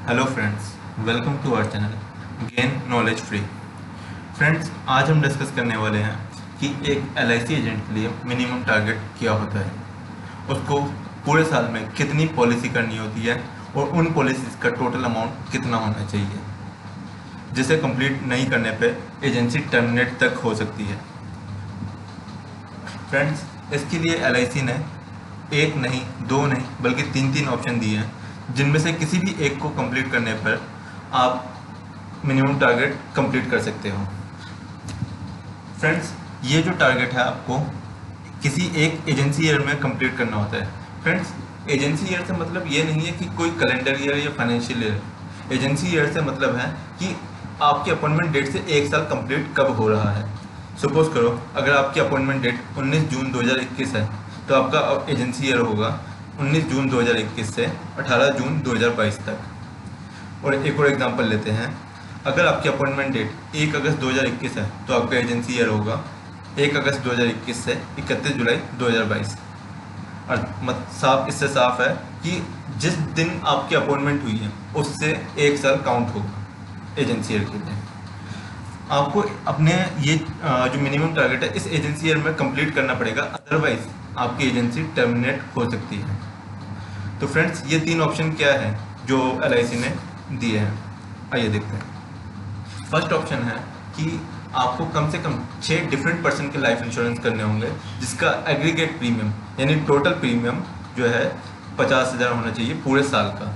Hello friends, welcome to our channel gain knowledge free. Friends, आज हम discuss करने वाले हैं कि एक एलआईसी एजेंट के लिए मिनिमम टारगेट क्या होता है, उसको पूरे साल में कितनी पॉलिसी करनी होती है और उन पॉलिसीज़ का टोटल अमाउंट कितना होना चाहिए, जिसे कंप्लीट नहीं करने पे एजेंसी टर्मिनेट तक हो सकती है। फ्रेंड्स, इसके लिए एलआईसी ने एक नहीं, दो नहीं, बल्कि तीन ऑप्शन दिए हैं, जिनमें से किसी भी एक को कंप्लीट करने पर आप मिनिमम टारगेट कंप्लीट कर सकते हो। फ्रेंड्स, ये जो टारगेट है आपको किसी एक एजेंसी ईयर में कंप्लीट करना होता है। फ्रेंड्स, एजेंसी ईयर से मतलब ये नहीं है कि कोई कैलेंडर ईयर या फाइनेंशियल ईयर। एजेंसी ईयर से मतलब है कि आपकी अपॉइंटमेंट डेट से एक साल कंप्लीट कब हो रहा है। सपोज करो, अगर आपकी अपॉइंटमेंट डेट 19 जून 2021 है, तो आपका एजेंसी ईयर होगा 19 जून 2021 से 18 जून 2022 तक। और एक और एग्जांपल लेते हैं, अगर आपकी अपॉइंटमेंट डेट 1 अगस्त 2021 है, तो आपका एजेंसी ईयर होगा 1 अगस्त 2021 से 31 जुलाई 2022। और इससे साफ है कि जिस दिन आपकी अपॉइंटमेंट हुई है उससे एक साल काउंट होगा एजेंसी ईयर के लिए। आपको अपने ये जो मिनिमम टारगेट है इस एजेंसी ईयर में कंप्लीट करना पड़ेगा, अदरवाइज आपकी एजेंसी टर्मिनेट हो सकती है। तो फ्रेंड्स, ये तीन ऑप्शन क्या है जो एलआईसी ने दिए हैं, आइए देखते हैं। फर्स्ट ऑप्शन है कि आपको कम से कम 6 डिफरेंट पर्सन के लाइफ इंश्योरेंस करने होंगे, जिसका एग्रीगेट प्रीमियम यानी टोटल प्रीमियम जो है 50,000 होना चाहिए पूरे साल का।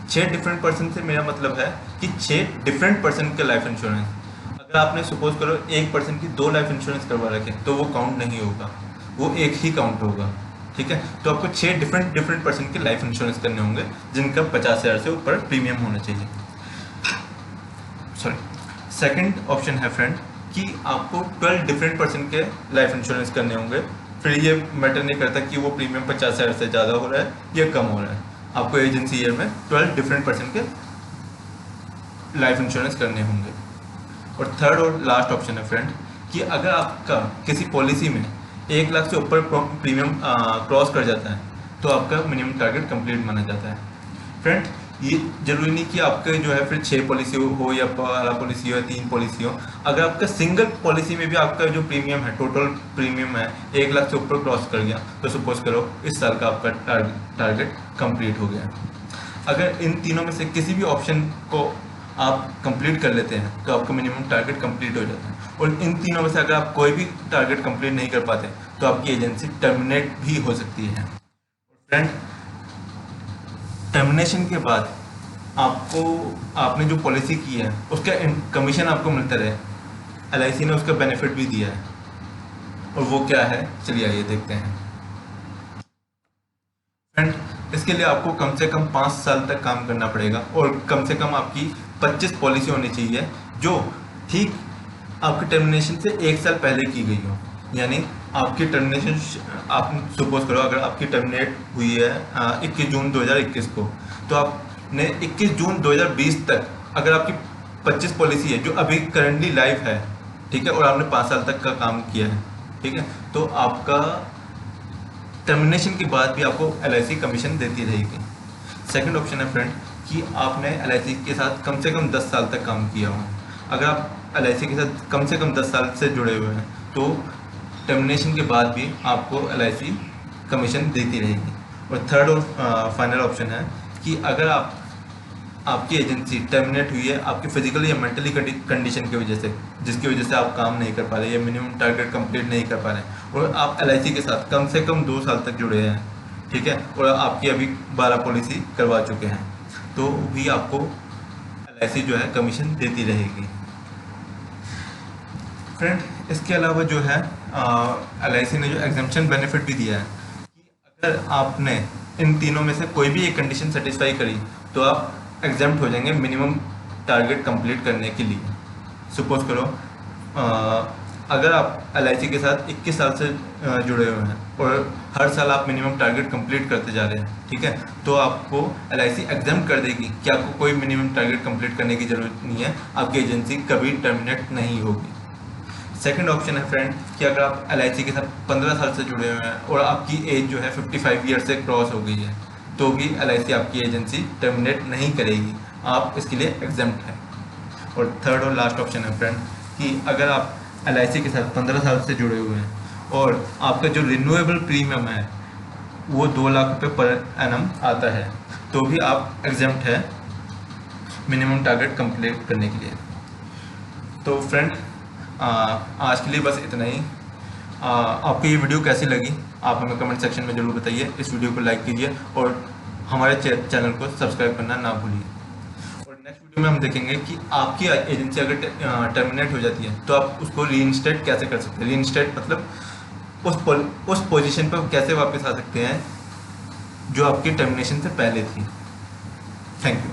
6 डिफरेंट पर्सन से मेरा मतलब है कि 6 डिफरेंट पर्सन के लाइफ इंश्योरेंस। अगर आपने सपोज करो एक पर्सन की 2 लाइफ इंश्योरेंस करवा रखे तो वो काउंट नहीं होगा, वो एक ही काउंट होगा। ठीक है, तो आपको 6 डिफरेंट पर्सन के लाइफ इंश्योरेंस करने होंगे, जिनका 50,000 से ऊपर प्रीमियम होना चाहिए। सेकंड ऑप्शन है फ्रेंड कि आपको 12 डिफरेंट पर्सन के लाइफ इंश्योरेंस करने होंगे। फिर ये मैटर नहीं करता कि वो प्रीमियम 50,000 से ज़्यादा हो रहा है या कम हो रहा है, आपको एजेंसी ईयर में 12 डिफरेंट पर्सन के लाइफ इंश्योरेंस करने होंगे। और थर्ड और लास्ट ऑप्शन है फ्रेंड कि अगर आपका किसी पॉलिसी में 1 लाख से ऊपर प्रीमियम क्रॉस कर जाता है तो आपका मिनिमम टारगेट कंप्लीट माना जाता है। फ्रेंड, ये जरूरी नहीं कि आपके जो है फिर 6 पॉलिसी हो या 12 पॉलिसी हो या 3 पॉलिसी हो। अगर आपका सिंगल पॉलिसी में भी आपका जो प्रीमियम है, टोटल प्रीमियम है 1 लाख से ऊपर क्रॉस कर गया, तो सपोज करो इस साल का आपका टारगेट कंप्लीट हो गया। अगर इन तीनों में से किसी भी ऑप्शन को आप कंप्लीट कर लेते हैं तो आपका मिनिमम टारगेट कंप्लीट हो जाता है। और इन तीनों में से अगर आप कोई भी टारगेट कंप्लीट नहीं कर पाते तो आपकी एजेंसी टर्मिनेट भी हो सकती है। फ्रेंड, टर्मिनेशन के बाद आपने जो पॉलिसी की है उसका कमीशन आपको मिलता रहे, एलआईसी ने उसका बेनिफिट भी दिया है। और वो क्या है, चलिए आइए देखते हैं। फ्रेंड, इसके लिए आपको कम से कम 5 साल तक काम करना पड़ेगा और कम से कम आपकी 25 पॉलिसी होनी चाहिए जो ठीक आपकी टर्मिनेशन से 1 साल पहले की गई हो। यानी आपकी टर्मिनेशन, आप सपोज करो अगर आपकी टर्मिनेट हुई है 21 जून 2021 को, तो आपने 21 जून 2020 तक अगर आपकी 25 पॉलिसी है जो अभी करंटली लाइव है, ठीक है, और आपने 5 साल तक का काम किया है, ठीक है, तो आपका टर्मिनेशन के बाद भी आपको एलआईसी कमीशन देती रहेगी। सेकंड ऑप्शन है फ्रेंड कि आपने एलआईसी के साथ कम से कम 10 साल तक काम किया हो। अगर आप एलआईसी के साथ कम से कम 10 साल से जुड़े हुए हैं तो टर्मिनेशन के बाद भी आपको एलआईसी कमीशन देती रहेगी। और थर्ड और फाइनल ऑप्शन है कि अगर आपकी एजेंसी टर्मिनेट हुई है आपकी फिजिकली या मेंटली कंडीशन की वजह से, जिसकी वजह से आप काम नहीं कर पा रहे या मिनिमम टारगेट कंप्लीट नहीं कर पा रहे, और आप एलआईसी के साथ कम से कम 2 साल तक जुड़े हैं, ठीक है, और आपकी अभी 12 पॉलिसी करवा चुके हैं, तो भी आपको एलआईसी जो है कमीशन देती रहेगी। फ्रेंड, इसके अलावा जो है एलआईसी ने जो एग्जम्पशन बेनिफिट भी दिया है कि अगर आपने इन तीनों में से कोई भी एक कंडीशन सेटिस्फाई करी तो आप एग्जम्प्ट हो जाएंगे मिनिमम टारगेट कंप्लीट करने के लिए। सपोज करो अगर आप एलआईसी के साथ 21 साल से जुड़े हुए हैं और हर साल आप मिनिमम टारगेट कंप्लीट करते जा रहे हैं, ठीक है, तो आपको एलआईसी एग्जम्प्ट कर देगी कि आपको कोई मिनिमम टारगेट कंप्लीट करने की जरूरत नहीं है, आपकी एजेंसी कभी टर्मिनेट नहीं होगी। सेकंड ऑप्शन है फ्रेंड कि अगर आप एलआईसी के साथ 15 साल से जुड़े हुए हैं और आपकी एज जो है 55 ईयर से क्रॉस हो गई है, तो भी एलआईसी आपकी एजेंसी टर्मिनेट नहीं करेगी, आप इसके लिए एग्जेम्प्ट हैं। और थर्ड और लास्ट ऑप्शन है फ्रेंड कि अगर आप LIC के साथ 15 साल से जुड़े हुए हैं और आपका जो रिन्यूएबल प्रीमियम है वो 2 लाख रुपये पर एनम आता है, तो भी आप एग्जेम्प्ट है मिनिमम टारगेट कंप्लीट करने के लिए। तो फ्रेंड आज के लिए बस इतना ही। आपको ये वीडियो कैसी लगी आप हमें कमेंट सेक्शन में ज़रूर बताइए। इस वीडियो को लाइक कीजिए और हमारे चैनल को सब्सक्राइब करना ना भूलिए। और नेक्स्ट वीडियो में हम देखेंगे कि आपकी एजेंसी अगर टर्मिनेट हो जाती है तो आप उसको रीइंस्टेट कैसे कर सकते हैं। रीइंस्टेट मतलब उस पोजीशन पर कैसे वापस आ सकते हैं जो आपकी टर्मिनेशन से पहले थी। Thank you.